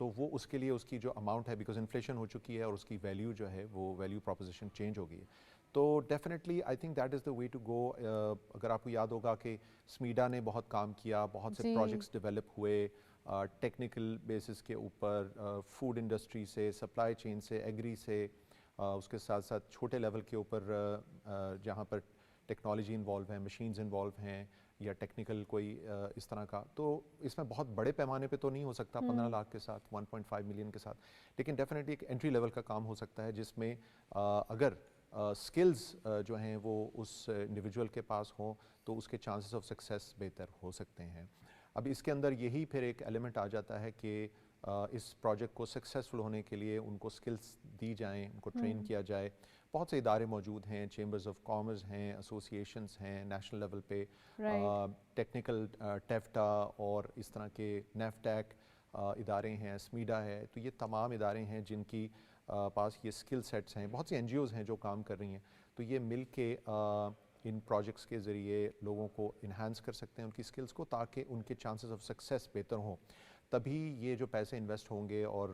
تو وہ اس کے لیے اس کی جو اماؤنٹ ہے بیکاز انفلیشن ہو چکی ہے اور اس کی ویلیو جو ہے وہ ویلیو پروپوزیشن چینج ہو گئی ہے. تو definitely I think that is the way to go. اگر آپ کو یاد ہوگا کہ اسمیڈا نے بہت کام کیا, بہت سے پروجیکٹس ڈیولپ ہوئے ٹیکنیکل بیسس کے اوپر, فوڈ انڈسٹری سے, سپلائی چین سے, ایگری سے, اس کے ساتھ ساتھ چھوٹے لیول کے اوپر جہاں پر ٹیکنالوجی انوالو ہیں, مشینز انوالو ہیں یا ٹیکنیکل کوئی اس طرح کا. تو اس میں بہت بڑے پیمانے پہ تو نہیں ہو سکتا 15 لاکھ کے ساتھ, 1.5 ملین کے ساتھ, لیکن ڈیفینیٹلی ایک انٹری لیول کا کام ہو سکتا ہے جس میں اگر سکلز جو ہیں وہ اس انڈیویجول کے پاس ہوں تو اس کے چانسز آف سکسیس بہتر ہو سکتے ہیں. اب اس کے اندر یہی پھر ایک ایلیمنٹ آ جاتا ہے کہ اس پروجیکٹ کو سکسیزفل ہونے کے لیے ان کو سکلز دی جائیں, ان کو ٹرین کیا جائے. بہت سے ادارے موجود ہیں, چیمبرز آف کامرس ہیں, ایسوسیشنز ہیں نیشنل لیول پہ, ٹیکنیکل ٹیفٹا اور اس طرح کے نیفٹیک ادارے ہیں, اسمیڈا ہے. تو یہ تمام ادارے ہیں جن کی پاس یہ اسکل سیٹس ہیں. بہت سی این جی اوز ہیں جو کام کر رہی ہیں. تو یہ مل کے ان پروجیکٹس کے ذریعے لوگوں کو انہانس کر سکتے ہیں ان کی اسکلس کو, تاکہ ان کے چانسز آف سکسیس بہتر ہوں. تبھی یہ جو پیسے انویسٹ ہوں گے اور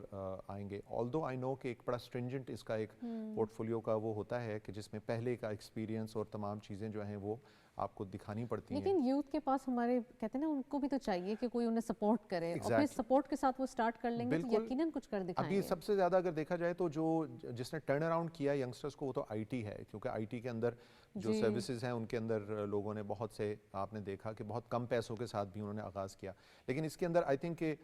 آئیں گے. آلدو آئی نو کہ ایک بڑا اسٹرنجنٹ اس کا ایک پورٹ فولیو کا وہ ہوتا ہے کہ جس میں پہلے کا ایکسپیرینس اور تمام چیزیں جو ہیں وہ آپ کو دکھانی پڑتی ہیں. لیکن یوتھ کے پاس ہمارے کہتے ہیں نا ان کو بھی تو چاہیے کہ کوئی انہیں سپورٹ کرے, اور پھر سپورٹ کے ساتھ وہ سٹارٹ کر لیں گے تو یقیناً کچھ کر دکھائیں گے. ابھی سب سے زیادہ اگر دیکھا جائے تو جو جس نے ٹرن اراؤنڈ کیا ینگسٹرز کو وہ تو آئی ٹی ہے, کیونکہ آئی ٹی کے اندر جو سروسز ہیں ان کے اندر لوگوں نے بہت سے, آپ نے دیکھا کہ بہت کم پیسوں کے ساتھ بھی انہوں نے آغاز کیا. لیکن اس کے اندر آئی تھنک کہ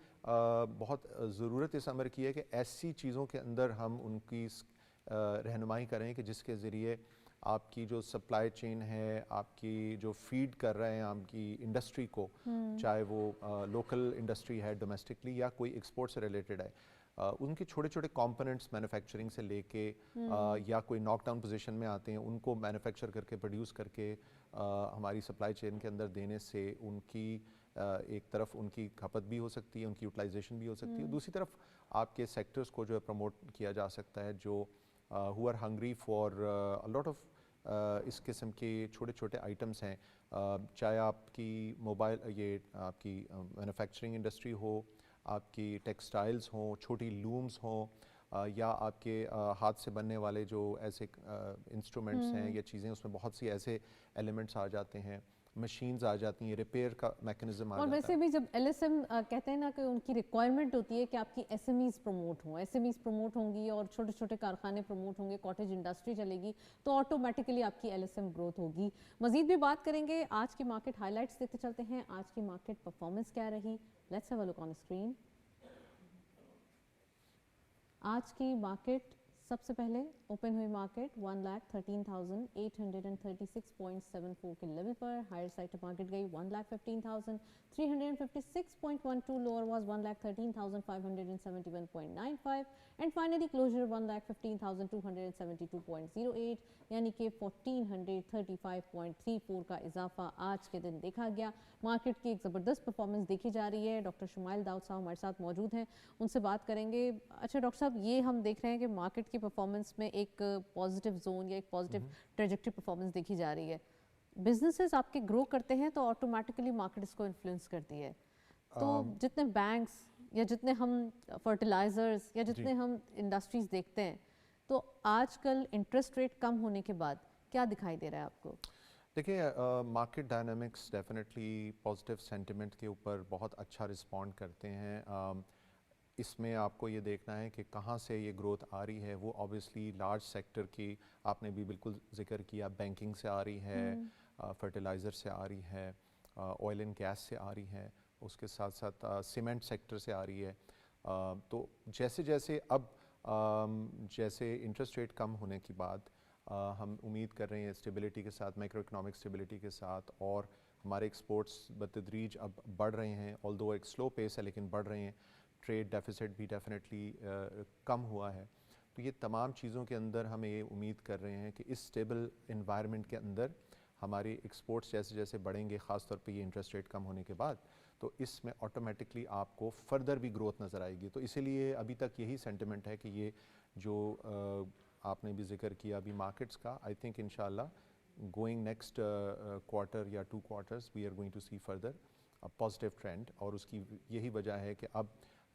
بہت ضرورت اس امر کی ہے کہ ایسی چیزوں کے اندر ہم ان کی رہنمائی کریں کہ جس کے ذریعے آپ کی جو سپلائی چین ہے, آپ کی جو فیڈ کر رہے ہیں آپ کی انڈسٹری کو, چاہے وہ لوکل انڈسٹری ہے ڈومیسٹکلی یا کوئی ایکسپورٹ سے ریلیٹڈ ہے, ان کے چھوٹے چھوٹے کمپوننٹس مینوفیکچرنگ سے لے کے یا کوئی ناک ڈاؤن پوزیشن میں آتے ہیں ان کو مینوفیکچر کر کے پروڈیوس کر کے ہماری سپلائی چین کے اندر دینے سے ان کی ایک طرف ان کی کھپت بھی ہو سکتی ہے, ان کی یوٹیلائزیشن بھی ہو سکتی ہے, دوسری طرف آپ کے سیکٹرز کو جو ہے پروموٹ کیا جا سکتا ہے جو who are hungry for a lot of اس قسم کے چھوٹے چھوٹے آئٹمس ہیں, چاہے آپ کی موبائل یہ آپ کی مینوفیکچرنگ انڈسٹری ہو, آپ کی ٹیکسٹائلز ہوں, چھوٹی لومز ہوں, یا آپ کے ہاتھ سے بننے والے جو ایسے انسٹرومنٹس ہیں یا چیزیں, اس میں بہت سی ایسے ایلیمنٹس آ جاتے ہیں, مشینز آ جاتی ہیں, ریپیئر کا میکنزم آ جاتا ہے. اور ویسے بھی جب ایل ایس ایم کہتے ہیں نا کہ ان کی ریکوائرمنٹ ہوتی ہے کہ آپ کی ایس ایم ایز پروموٹ ہوں, ایس ایم ایز پروموٹ ہوں گی اور چھوٹے چھوٹے کارخانے پروموٹ ہوں گے, کاٹیج انڈسٹری چلے گی, تو آٹومیٹکلی آپ کی ایل ایس ایم گروتھ ہوگی. مزید بھی بات کریں گے. آج کی مارکیٹ ہائی لائٹس دیکھتے چلتے ہیں, آج کی مارکیٹ پرفارمنس کیا رہی. Let's have a look on screen. آج کی مارکیٹ سب سے پہلے اوپن ہوئی مارکیٹ 1,13,836.74 کے لیول پر. ہائر سائڈ مارکیٹ گئی 1,15,356.12. Lower was 1,13,571.95 and finally closer 1,15,272.08 یعنی کہ 1,435.34 کا اضافہ آج کے دن دیکھا گیا. مارکیٹ کی ایک زبردست پرفارمنس دیکھی جا رہی ہے. ڈاکٹر شمائل داؤد صاحب ہمارے ساتھ موجود ہیں, ان سے بات کریں گے. اچھا ڈاکٹر صاحب, یہ ہم دیکھ رہے ہیں کہ مارکیٹ کی پرفارمنس میں ایک پازیٹیو زون یا ایک پازیٹیو ٹریجیکٹری پرفارمنس دیکھی جا رہی ہے. بزنسز آپ کے گرو کرتے ہیں تو آٹومیٹکلی مارکیٹ اس کو انفلوئنس کرتی ہے. تو جتنے بینکس یا جتنے ہم فرٹیلائزرز یا جتنے ہم انڈسٹریز دیکھتے ہیں, تو آج کل انٹرسٹ ریٹ کم ہونے کے بعد کیا دکھائی دے رہا ہے آپ کو؟ دیکھیں, market dynamics definitely positive sentiment کے اوپر بہت اچھا رسپونڈ کرتے ہیں. اس میں آپ کو یہ دیکھنا ہے کہ کہاں سے یہ گروتھ آ رہی ہے. وہ آبویسلی لارج سیکٹر کی آپ نے بھی بالکل ذکر کیا, بینکنگ سے آ رہی ہے, فرٹیلائزر سے آ رہی ہے, آئل اینڈ گیس سے آ رہی ہے, اس کے ساتھ ساتھ سیمنٹ سیکٹر سے آ رہی ہے. تو جیسے جیسے اب جیسے انٹرسٹ ریٹ کم ہونے کے بعد ہم امید کر رہے ہیں اسٹیبلٹی کے ساتھ, مائکرو اکنامک اسٹیبلٹی کے ساتھ, اور ہمارے ایکسپورٹس بتدریج اب بڑھ رہے ہیں, آلدو ایک سلو پیس ہے لیکن بڑھ رہے ہیں. ٹریڈ ڈیفیسٹ بھی ڈیفینیٹلی کم ہوا ہے. تو یہ تمام چیزوں کے اندر ہم یہ امید کر رہے ہیں کہ اس اسٹیبل انوائرمنٹ کے اندر ہماری ایکسپورٹس جیسے جیسے بڑھیں گے, خاص طور پہ یہ انٹرسٹ ریٹ کم ہونے کے بعد, تو اس میں آٹومیٹکلی آپ کو فردر بھی گروتھ نظر آئے گی. تو اسی لیے ابھی تک یہی سینٹیمنٹ ہے کہ یہ جو آپ نے بھی ذکر کیا ابھی مارکیٹس کا, آئی تھنک انشاءاللہ گوئنگ نیکسٹ کوارٹر یا 2 quarters we are going to see further positive trend. اور اس کی یہی وجہ ہے کہ اب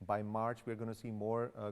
by March we're going to see more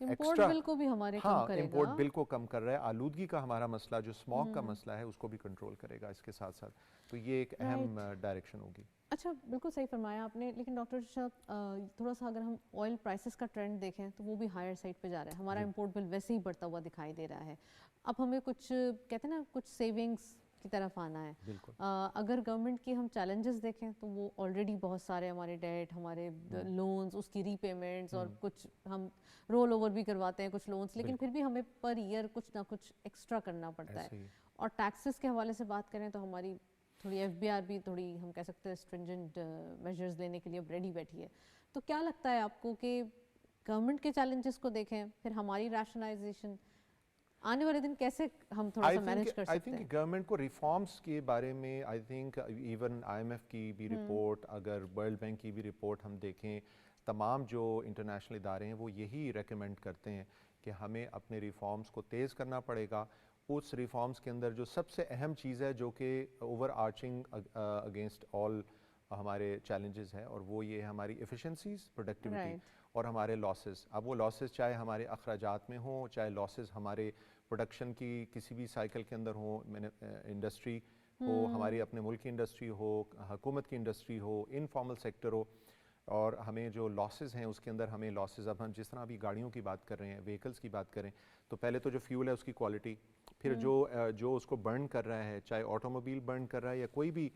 import bill کو بھی ہمارے کم ہاں کرے امپورٹ گا. بل کو کم کر رہا ہے, آلودگی کا ہمارا مسئلہ جو اسموگ کا مسئلہ ہے اس کو بھی کنٹرول کرے گا اس کے ساتھ ساتھ, تو یہ ایک اہم ڈائریکشن ہوگی. اچھا بالکل صحیح فرمایا آپ نے, لیکن ڈاکٹر شاہ تھوڑا سا اگر ہم آئل پرائسز کا ٹرینڈ دیکھیں تو وہ بھی ہائر سائڈ پہ جا رہا ہے, ہمارا امپورٹ بل ویسے ہی بڑھتا ہوا دکھائی دے رہا ہے. اب ہمیں کچھ کہتے ہیں نا کچھ سیونگس کی طرف آنا ہے. اگر گورنمنٹ کی ہم چیلنجز دیکھیں تو وہ آلریڈی بہت سارے ہمارے ڈیٹ, ہمارے لونز, اس کی ری پیمنٹس, اور کچھ ہم رول اوور بھی کرواتے ہیں کچھ لونز, لیکن پھر بھی ہمیں پر ایئر کچھ نہ کچھ ایکسٹرا کرنا پڑتا ہے. اور ٹیکسز کے حوالے سے بات کریں تو ہماری تھوڑی ایف بی آر بھی تھوڑی ہم کہہ سکتے ہیں اسٹرنجنٹ میجرز لینے کے لیے اب ریڈی بیٹھی ہے. تو کیا لگتا ہے آپ کو کہ گورنمنٹ کے چیلنجز کو دیکھیں پھر ہماری ریشنلائزیشن آنے والے دن کیسے ہم تھوڑا سا مینیج کر آئی سکتے تھنک ہیں؟ گورنمنٹ کو ریفارمس کے بارے میں I think even I M F کی بھی رپورٹ, اگر ورلڈ بینک کی بھی رپورٹ ہم دیکھیں, تمام جو انٹرنیشنل ادارے ہیں وہ یہی ریکمینڈ کرتے ہیں کہ ہمیں اپنے ریفارمس کو تیز کرنا پڑے گا. اس ریفارمس کے اندر جو سب سے اہم چیز ہے جو کہ اوور آرچنگ اگینسٹ آل ہمارے چیلنجز ہے, اور وہ یہ ہماری ایفیشنسیز, پروڈکٹیوٹی اور ہمارے لاسز. اب وہ لاسز چاہے ہمارے اخراجات میں ہوں, چاہے لاسز ہمارے پروڈکشن کی کسی بھی سائیکل کے اندر ہو, انڈسٹری ہو, ہماری اپنے ملک کی انڈسٹری ہو, حکومت کی انڈسٹری ہو, انفارمل سیکٹر ہو, اور ہمیں جو لاسز ہیں اس کے اندر ہمیں لاسز, اب ہم جس طرح ابھی گاڑیوں کی بات کر رہے ہیں, وہیکلس کی بات کریں, تو پہلے تو جو فیول ہے اس کی کوالٹی, پھر جو اس کو برن کر رہا ہے, چاہے آٹو موبائل برن کر رہا ہے یا کوئی بھی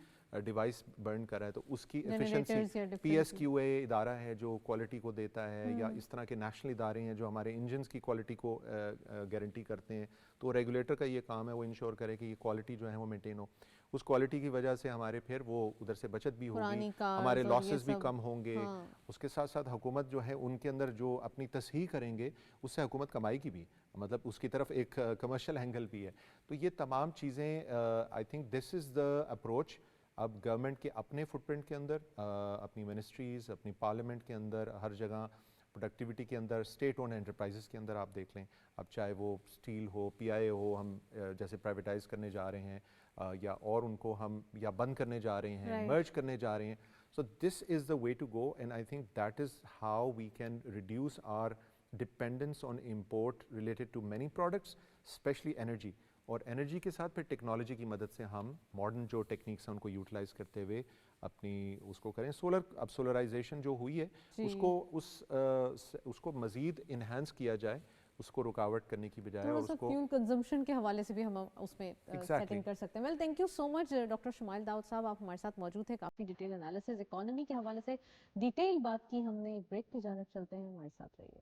ڈیوائس برن کر رہا ہے, تو اس کی ایفیشنسی, پی ایس کیو اے ادارہ ہے جو کوالٹی کو دیتا ہے, یا اس طرح کے نیشنل ادارے ہیں جو ہمارے انجنس کی کوالٹی کو گارنٹی کرتے ہیں, تو ریگولیٹر کا یہ کام ہے وہ انشور کرے کہ یہ کوالٹی جو ہے وہ مینٹین ہو. اس کوالٹی کی وجہ سے ہمارے پھر وہ ادھر سے بچت بھی ہوگی, ہمارے لاسز بھی کم ہوں گے. اس کے ساتھ ساتھ حکومت جو ہے ان کے اندر جو اپنی تصحیح کریں گے اس سے حکومت کمائی کی بھی, مطلب اس کی طرف ایک کمرشل اینگل بھی ہے. تو یہ تمام چیزیں I think this is the approach. اب گورنمنٹ کے اپنے فٹ پرنٹ کے اندر, اپنی منسٹریز, اپنی پارلیمنٹ کے اندر, ہر جگہ پروڈکٹیوٹی کے اندر, اسٹیٹ اون انٹرپرائزز کے اندر آپ دیکھ لیں, اب چاہے وہ اسٹیل ہو, پی آئی اے ہو, ہم جیسے پرائیویٹائز کرنے جا رہے ہیں, یا اور ان کو ہم یا بند کرنے جا رہے ہیں, مرج کرنے جا رہے ہیں. So this is the way to go, and I think that is how we can reduce our dependence on import related to many products, especially energy. اور انرجی کے ساتھ پھر ٹیکنالوجی کی مدد سے ہم ماڈرن جو ٹیکنیکس ہیں ان کو یوٹیلائز کرتے ہوئے اپنی اس کو کریں. سولر, اب سولرائزیشن جو ہوئی ہے اس کو مزید انہینس کیا جائے, اس کو رکاوٹ کرنے کی بجائے, اور اس کو فیول کنزمپشن کے حوالے سے بھی ہم اس میں سیٹنگ کر سکتے ہیں. Well thank you so much doctor Shamail Daud Sahab, آپ ہمارے ساتھ موجود تھے, کافی ڈیٹیل انالیسز اکانومی کے حوالے سے ڈیٹیل بات کی ہم نے. بریک کی جانب چلتے ہیں, ہمارے ساتھ رہیے.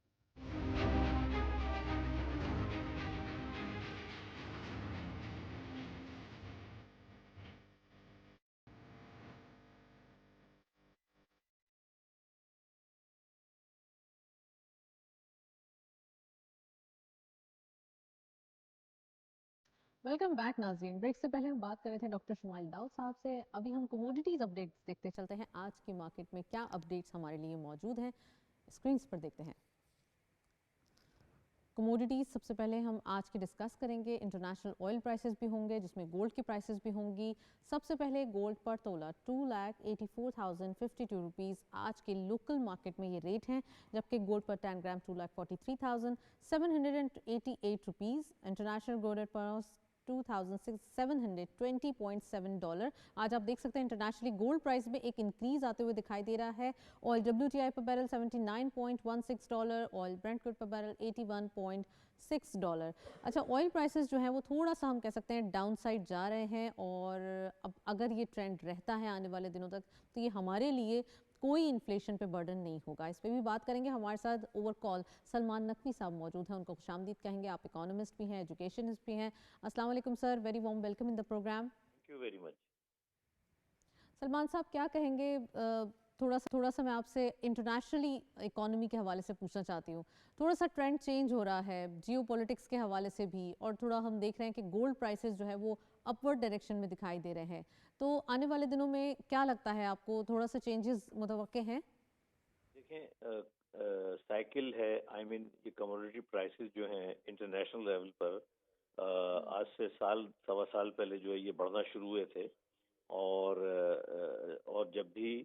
ویلکم بیک ناظرین. بریک سے پہلے ہم بات کر رہے تھے ڈاکٹر شمائل داؤد صاحب سے. ابھی ہم کموڈیٹیز اپڈیٹس دیکھتے چلتے ہیں, آج کی مارکیٹ میں کیا اپڈیٹس ہمارے لیے موجود ہیں, اسکرینس پر دیکھتے ہیں. کموڈیٹیز سب سے پہلے ہم آج کی ڈسکس کریں گے. انٹرنیشنل آئل پرائسز بھی ہوں گے, جس میں گولڈ کی پرائسز بھی ہوں گی. سب سے پہلے گولڈ پر تولہ 2,84,052 روپیز آج کے لوکل مارکیٹ میں یہ ریٹ ہیں, جبکہ گولڈ پر 10 گرام 2,43,788 روپیز. انٹرنیشنل گولڈ پر $2,720.7. آج آپ دیکھ سکتے ہیں انٹرنیشنلی گولڈ پرائس میں ایک انکریز آتے ہوئے دکھائی دے رہا ہے. آئل WTI پر بیرل $79.16, آئل برنٹ کروڈ پر بیرل $81.6. اچھا, آئل پرائسز جو ہیں وہ تھوڑا سا ہم کہہ سکتے ہیں ڈاؤن سائڈ جا رہے ہیں, اور اب اگر یہ ٹرینڈ رہتا ہے آنے والے دنوں تک تو یہ ہمارے لیے کوئی انفلیشن پہ برڈن نہیں ہوگا. اس پہ بھی بات کریں گے. ہمارے ساتھ اوور کال سلمان نقوی صاحب موجود ہیں, ان کو خوش آمدید کہیں گے. آپ اکانومسٹ بھی ہیں, ایجوکیشنسٹ بھی ہیں. السلام علیکم sir, very warm welcome in the program. Thank you very much. Salman Sahab کیا کہیں گے, تھوڑا سا میں آپ سے انٹرنیشنلی اکانومی کے حوالے سے پوچھنا چاہتی ہوں. تھوڑا سا ٹرینڈ چینج ہو رہا ہے جیو پولیٹکس کے حوالے سے بھی, اور تھوڑا ہم دیکھ رہے ہیں کہ گولڈ پرائسز جو ہے وہ اپورڈ ڈائریکشن میں دکھائی دے رہے ہیں. تو آنے والے دنوں میں کیا لگتا ہے آپ کو, تھوڑا سا چینجز متوقع ہیں؟ دیکھیں, سائیکل ہے, آئی مین یہ کموڈیٹی پرائسز جو ہیں انٹرنیشنل لیول پر آج سے سوا سال پہلے جو ہے یہ بڑھنا شروع ہوئے تھے, اور جب بھی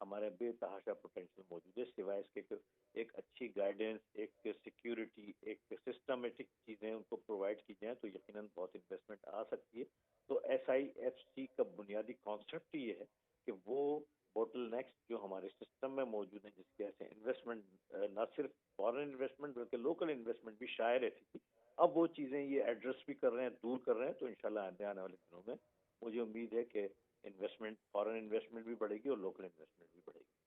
ہمارے بے تحاشا پوٹینشیل موجود ہے، سوائے اس کے کہ ایک اچھی گائیڈنس، ایک سیکیورٹی، ایک سسٹمیٹک چیزیں ان کو پرووائڈ کی جائیں تو یقیناً بہت انویسٹمنٹ آ سکتی ہے. تو SIFC کا بنیادی کانسیپٹ یہ ہے کہ وہ بوٹل نیکس جو ہمارے سسٹم میں موجود ہیں، جس کی وجہ سے انویسٹمنٹ نہ صرف فارن انویسٹمنٹ بلکہ لوکل انویسٹمنٹ بھی شائع رہتی تھی، اب وہ چیزیں یہ ایڈریس بھی کر رہے ہیں، دور کر رہے ہیں. تو انشاءاللہ آنے والے دنوں میں مجھے امید ہے کہ انویسٹمنٹ، فارن انویسٹمنٹ بھی بڑھے گی اور لوکل انویسٹمنٹ بھی بڑھے گی.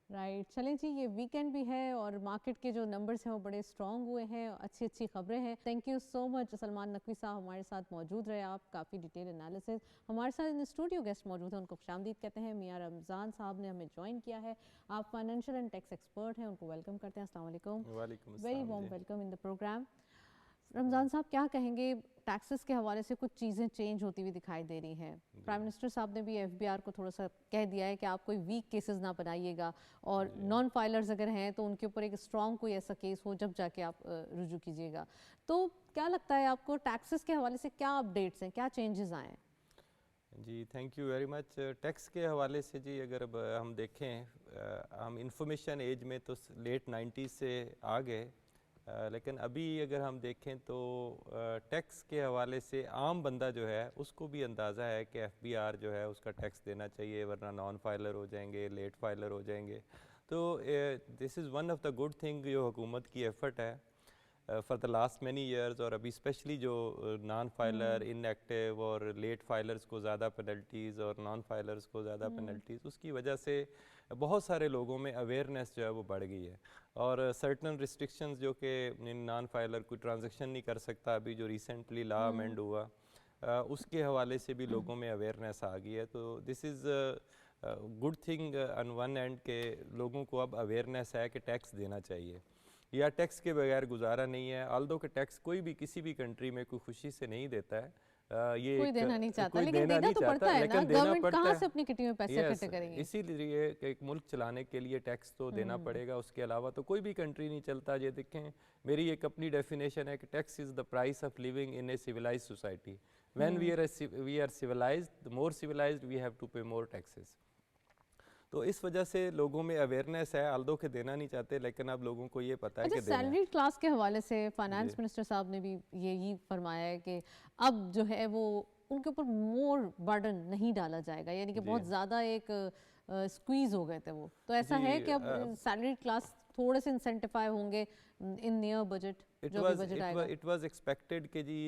رائٹ. چلیں جی، یہ ویکینڈ بھی ہے اور مارکیٹ کے جو نمبرز ہیں وہ بڑے اسٹرانگ ہوئے ہیں، اچھی اچھی خبریں ہیں. تھینک یو سو مچ سلمان نقوی صاحب، ہمارے ساتھ موجود رہے آپ، کافی ڈیٹیل انالیسز. ہمارے ساتھ ان اسٹوڈیو گیسٹ موجود ہیں، ان کو خوش آمدید کہتے ہیں. میاں رمضان صاحب نے ہمیں جوائن کیا ہے، آپ فائنینشیل اینڈ ٹیکس ایکسپرٹ ہیں، ان کو ویلکم کرتے ہیں. السلام علیکم. وعلیکم ویری السلام. Warm welcome in the program. Ramzan Sahab کیا کہیں گے، ٹیکسز کے حوالے سے کچھ چیزیں چینج ہوتی ہوئی دکھائی دے رہی ہیں. پرائم منسٹر صاحب نے بھی FBR کو تھوڑا سا کہہ دیا ہے کہ آپ کوئی ویک کیسز نہ بنائیے گا، اور نان فائلرز اگر ہیں تو ان کے اوپر ایک اسٹرانگ کوئی ایسا کیس ہو جب جا کے آپ رجوع کیجیے گا. تو کیا لگتا ہے آپ کو ٹیکسز کے حوالے سے کیا اپڈیٹس ہیں، کیا چینجز آئے ہیں؟ جی thank you very much. Tax کے حوالے سے جی اگر ہم دیکھیں، ہم انفارمیشن ایج میں تو لیٹ 90s سے آ گئے، لیکن ابھی اگر ہم دیکھیں تو ٹیکس کے حوالے سے عام بندہ جو ہے اس کو بھی اندازہ ہے کہ FBR جو ہے اس کا ٹیکس دینا چاہیے، ورنہ نان فائلر ہو جائیں گے، لیٹ فائلر ہو جائیں گے. تو this is one of the good thing جو حکومت کی ایفرٹ ہے for the last many years. اور ابھی اسپیشلی جو نان فائلر، ان ایکٹیو اور لیٹ فائلرز کو زیادہ پینلٹیز اور نان فائلرز کو زیادہ پینلٹیز، اس کی وجہ سے بہت سارے لوگوں میں اویئرنیس جو ہے وہ بڑھ گئی ہے. اور سرٹن ریسٹرکشنز جو کہ نان فائلر کوئی ٹرانزیکشن نہیں کر سکتا، ابھی جو ریسنٹلی لا امینڈ ہوا اس کے حوالے سے بھی لوگوں میں اویئرنیس آ گئی ہے. تو this is good thing on one end کہ لوگوں کو اب اویئرنیس ہے کہ ٹیکس دینا چاہیے یا ٹیکس کے بغیر گزارا نہیں ہے. آلدو کہ ٹیکس کوئی بھی کسی بھی کنٹری میں کوئی خوشی سے نہیں دیتا ہے، یہ کوئی دینا نہیں چاہتا، کوئی لیکن دینا دینا نہیں تو چاہتا، پڑتا ہے نا. لیکن دینا گورنمنٹ پڑتا کہاں ہے. سے اپنی کٹی میں پیسے اکٹھے کریں گے؟ اسی لیے کہ ایک ملک چلانے کے لیے ٹیکس تو دینا پڑے گا، اس کے علاوہ تو کوئی بھی کنٹری نہیں چلتا. یہ دیکھیں میری ایک اپنی ڈیفینیشن ہے کہ tax is the price of living in a civilised society. When we are civilised, more civilised, we have to pay more taxes. تو اس وجہ سے لوگوں میں اویئرنیس ہے، آلدو کہ دینا نہیں چاہتے، لیکن اب لوگوں کو یہ پتہ ہے کہ دینا ہے. سیلری کلاس کے حوالے سے فائنانس منسٹر صاحب نے بھی یہی فرمایا ہے کہ اب جو ہے وہ ان کے اوپر مور برڈن نہیں ڈالا جائے گا، یعنی کہ بہت زیادہ ایک سکویز ہو گئے تھے وہ. تو ایسا ہے کہ اب سیلری کلاس تھوڑے سے انسینٹیفائی ہوں گے ان نیئر بجٹ، جو بھی بجٹ آئے گا؟ اٹ واز ایکسپیکٹڈ کہ جی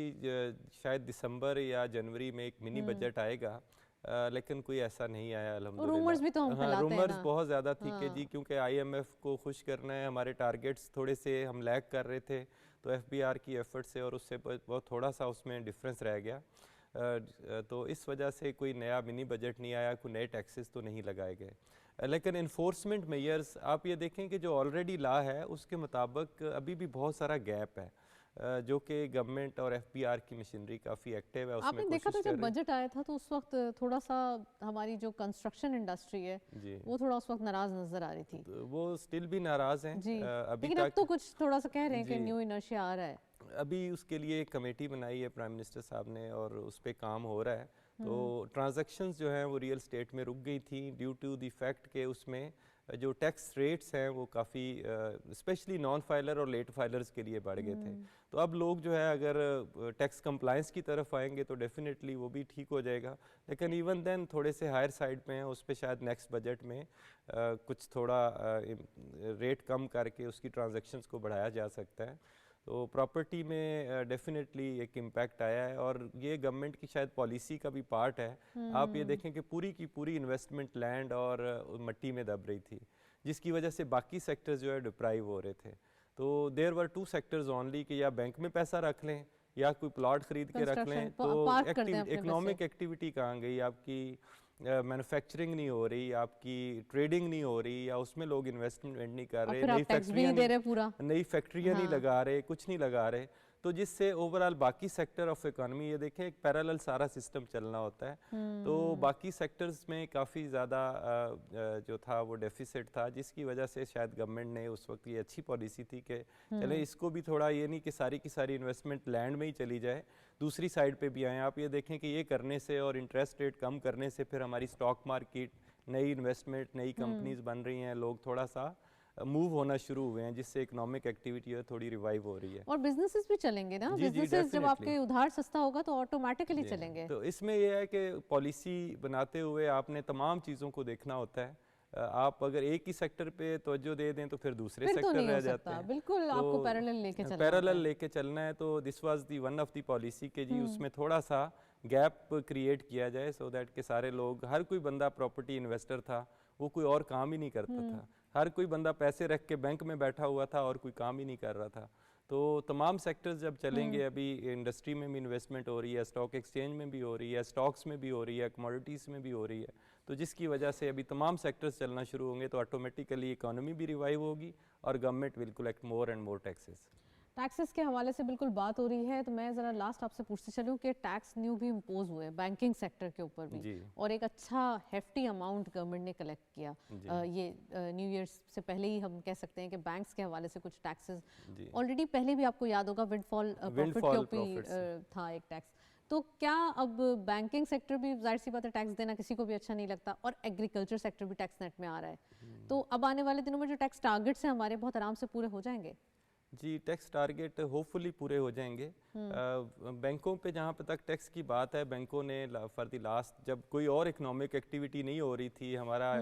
شاید دسمبر یا جنوری میں ایک منی بجٹ آئے گا، لیکن کوئی ایسا نہیں آیا الحمدللہ. رومرز بھی تو ہم پھیلاتے ہیں نا. رومرز بہت زیادہ تھی کہ جی کیونکہ IMF کو خوش کرنا ہے، ہمارے ٹارگیٹس تھوڑے سے ہم لیگ کر رہے تھے، تو FBR کی ایفرٹ سے اور اس سے بہت تھوڑا سا اس میں ڈفرینس رہ گیا. تو اس وجہ سے کوئی نیا منی بجٹ نہیں آیا، کوئی نئے ٹیکسز تو نہیں لگائے گئے. لیکن انفورسمنٹ میئرز آپ یہ دیکھیں کہ جو آلریڈی لا ہے اس کے مطابق ابھی بھی بہت سارا گیپ ہے، جو کہ گورنمنٹ اور FBR کی مشینری کافی ایکٹیو ہے. اس آپ میں نے دیکھا تھا جب بجٹ آیا تھا تو اس وقت تھوڑا سا ہماری جو کنسٹرکشن انڈسٹری ہے وہ تھوڑا اس وقت ناراض نظر آ رہی تھی. وہ اسٹل بھی ناراض ہیں ابھی لیکن اب تو کچھ تھوڑا سا کہہ رہے ہیں کہ نیو انرشیا آ رہا ہے. ابھی اس کے لیے ایک کمیٹی بنائی ہے پرائم منسٹر صاحب نے اور اس پہ کام ہو رہا ہے. تو ٹرانزیکشنز جو ہیں وہ ریئل اسٹیٹ میں رک گئی تھیں ڈیو ٹو دی فیکٹ کہ اس میں جو ٹیکس ریٹس ہیں وہ کافی اسپیشلی نان فائلر اور لیٹ فائلرز کے لیے بڑھ گئے تھے. تو اب لوگ جو ہے اگر ٹیکس کمپلائنس کی طرف آئیں گے تو ڈیفینیٹلی وہ بھی ٹھیک ہو جائے گا. لیکن ایون دین تھوڑے سے ہائر سائڈ پہ ہیں، اس پہ شاید نیکسٹ بجٹ میں کچھ تھوڑا ریٹ کم کر کے اس کی ٹرانزیکشنز کو بڑھایا جا سکتا ہے. تو پراپرٹی میں ڈیفینیٹلی ایک امپیکٹ آیا ہے اور یہ گورنمنٹ کی شاید پالیسی کا بھی پارٹ ہے. آپ یہ دیکھیں کہ پوری کی پوری انویسٹمنٹ لینڈ اور مٹی میں دب رہی تھی، جس کی وجہ سے باقی سیکٹرز جو ہے ڈپرائیو ہو رہے تھے. تو دیر ور 2 سیکٹرز اونلی کہ یا بینک میں پیسہ رکھ لیں یا کوئی پلاٹ خرید کے رکھ لیں. تو اکنامک ایکٹیویٹی کہاں گئی آپ کی؟ مینوفیکچرنگ نہیں ہو رہی، آپ کی ٹریڈنگ نہیں ہو رہی، یا اس میں لوگ انویسٹمنٹ نہیں کر رہے، نئی فیکٹریاں نہیں لگا رہے، کچھ نہیں لگا رہے. تو جس سے اوورآل باقی سیکٹر آف اکانومی، یہ دیکھیں ایک پیرالل سارا سسٹم چلنا ہوتا ہے. تو باقی سیکٹرز میں کافی زیادہ جو تھا وہ ڈیفیسٹ تھا، جس کی وجہ سے شاید گورنمنٹ نے اس وقت یہ اچھی پالیسی تھی کہ چلیں اس کو بھی تھوڑا، یہ نہیں کہ ساری کی ساری انویسٹمنٹ لینڈ میں ہی چلی جائے، دوسری سائڈ پہ بھی آئیں. آپ یہ دیکھیں کہ یہ کرنے سے اور انٹرسٹ ریٹ کم کرنے سے پھر ہماری اسٹاک مارکیٹ نئی انویسٹمنٹ نئی کمپنیز بن رہی ہیں, لوگ تھوڑا سا موو ہونا شروع ہوئے ہیں, جس سے اکنامک ایکٹیویٹی ہے تھوڑی ریوائیو ہو رہی ہے. اور بزنسز بھی چلیں گے نا, بزنسز جب آپ کے ادھار سستا ہوگا تو آٹومیٹکلی چلیں گے. تو اس میں یہ ہے کہ پالیسی بناتے ہوئے آپ نے تمام چیزوں کو دیکھنا ہوتا ہے. آپ اگر ایک ہی سیکٹر پہ توجہ دے دیں تو پھر دوسرے سیکٹر رہ جاتے ہیں. بالکل آپ کو پیرالل لے کے چلنا پیرالل لے کے چلنا ہے. تو this was the one of the policy کہ جی اس میں تھوڑا سا گیپ کریٹ کیا جائے, سو دیٹ کہ سارے لوگ, ہر کوئی بندہ پراپرٹی انویسٹر تھا, وہ کوئی اور کام ہی نہیں کرتا تھا. ہر کوئی بندہ پیسے رکھ کے بینک میں بیٹھا ہوا تھا اور کوئی کام ہی نہیں کر رہا تھا. تو تمام سیکٹرز جب چلیں گے, ابھی انڈسٹری میں بھی انویسٹمنٹ ہو رہی ہے, اسٹاک ایکسچینج میں بھی ہو رہی ہے, اسٹاکس میں بھی ہو رہی ہے, کموڈیٹیز میں بھی ہو رہی ہے, تو جس کی وجہ سے ابھی تمام سیکٹرز چلنا شروع ہوں گے تو آٹومیٹیکلی اکانومی بھی ریوائیو ہوگی اور government will collect more and more taxes. Taxes کے حوالے سے بالکل بات ہو رہی ہے, تو میں ذرا لاسٹ آپ سے پوچھتے چلوں کہ ٹیکس نیو بھی امپوز ہوئے بینکنگ سیکٹر کے اوپر بھی, اور ایک اچھا ہیفٹی اماؤنٹ گورنمنٹ نے کلیکٹ کیا. یہ نیو ایئر سے پہلے ہی ہم کہہ سکتے ہیں کہ بینکس کے حوالے سے کچھ ٹیکسز آلریڈی پہلے بھی آپ کو یاد ہوگا ونڈ فال پروفٹ کے اوپر تھا ایک ٹیکس. تو کیا اب بینکنگ سیکٹر بھی, ظاہر سی بات ہے ٹیکس دینا کسی کو بھی اچھا نہیں لگتا, اور ایگریکلچر سیکٹر بھی ٹیکس نیٹ میں آ رہا ہے, تو اب آنے والے دنوں میں جو ٹیکس ٹارگیٹس ہیں ہمارے بہت آرام سے پورے ہو جائیں گے؟ جی, ٹیکس ٹارگیٹ ہوپ فلی پورے ہو جائیں گے. بینکوں پہ جہاں پہ تک ٹیکس کی بات ہے, بینکوں نے فار دی لاسٹ, جب کوئی اور اکنامک ایکٹیویٹی نہیں ہو رہی تھی, ہمارا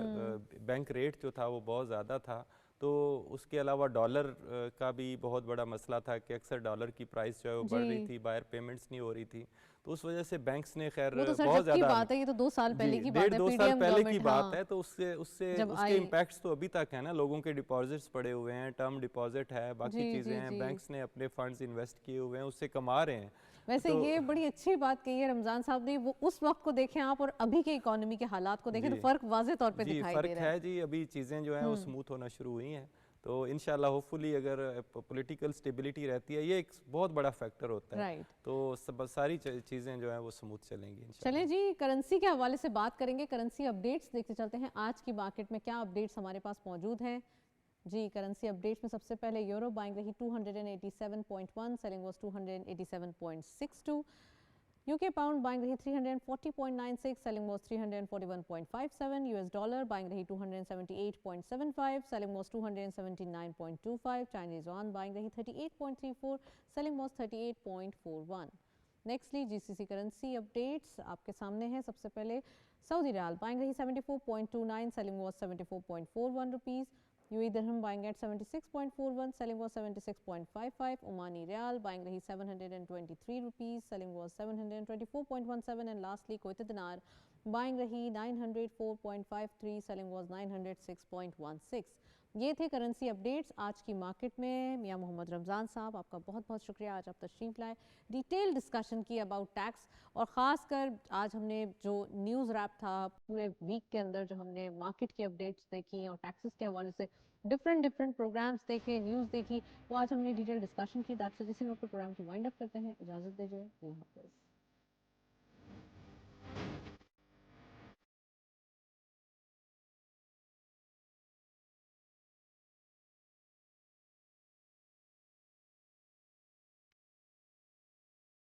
بینک ریٹ جو تھا وہ بہت زیادہ تھا, تو اس کے علاوہ ڈالر کا بھی بہت بڑا مسئلہ تھا کہ اکثر ڈالر کی پرائس جو ہے وہ بڑھ رہی تھی, باہر پیمنٹس نہیں ہو رہی تھی, تو اس وجہ سے بینکس نے خیر بہت زیادہ, بات ہے یہ تو 2 سال پہلے کی بات ہے, 2 سال پہلے کی بات ہے, تو اس سے اس کے امپیکٹس تو ابھی تک ہے نا. لوگوں کے ڈپازٹس پڑے ہوئے ہیں, ٹرم ڈپازٹ ہے, باقی چیزیں ہیں, بینکس نے اپنے فنڈز انویسٹ کیے ہوئے ہیں, اس سے کما رہے ہیں. ویسے یہ بڑی اچھی بات کہی ہے رمضان صاحب نے, وہ اس وقت کو دیکھیں آپ اور ابھی کے اکانومی کے حالات کو دیکھیں تو فرق واضح طور پہ دکھائی دے رہا ہے. فرق ہے جی, ابھی چیزیں جو ہیں وہ اسموتھ ہونا شروع ہوئی ہیں, تو انشاءاللہ ہوپ فلی اگر پولیٹیکل سٹیبلٹی رہتی ہے, یہ ایک بہت بڑا فیکٹر ہوتا ہے, تو ساری چیزیں جو ہیں وہ اسموتھ چلیں گی. چلیں جی, کرنسی کے حوالے سے بات کریں گے, کرنسی اپڈیٹس دیکھتے چلتے ہیں آج کی مارکیٹ میں کیا اپڈیٹس ہمارے پاس موجود ہیں. جی, کرنسی اپڈیٹس میں سب سے پہلے یورو بائنگ رہی 287.1, selling was 287.62. UK pound buying rahi 340.96, selling was 341.57. US dollar buying rahi 278.75, selling was 279.25. Chinese yuan buying rahi 38.34, selling was 38.41. Nextly GCC currency updates آپ کے سامنے ہیں. سب سے پہلے سعودی ریال buying رہی 74.29, selling was 74.41 rupees. UAE dirham buying at 76.41, selling was 76.55. Omani Riyal buying rahi 723 rupees, selling was 724.17. And lastly Kuwaiti dinar buying rahi 904.53, selling was 906.16. یہ تھے currency updates آج کی مارکیٹ میں. میاں محمد رمضان صاحب آپ کا بہت بہت شکریہ, آج آپ تشریف لائے, ڈیٹیل ڈسکشن کی اباؤٹ ٹیکس, اور خاص کر آج ہم نے جو نیوز ریپ تھا پورے ویک کے اندر, جو ہم نے مارکیٹ کی اپڈیٹس دیکھی اور ٹیکسز کے حوالے سے ڈفرینٹ پروگرامز دیکھے, نیوز دیکھی, وہ آج ہم نے ڈیٹیل ڈسکشن کی. اسی میں پروگرام کو وائنڈ اپ کرتے ہیں. اجازت دیجیے, اللہ حافظ.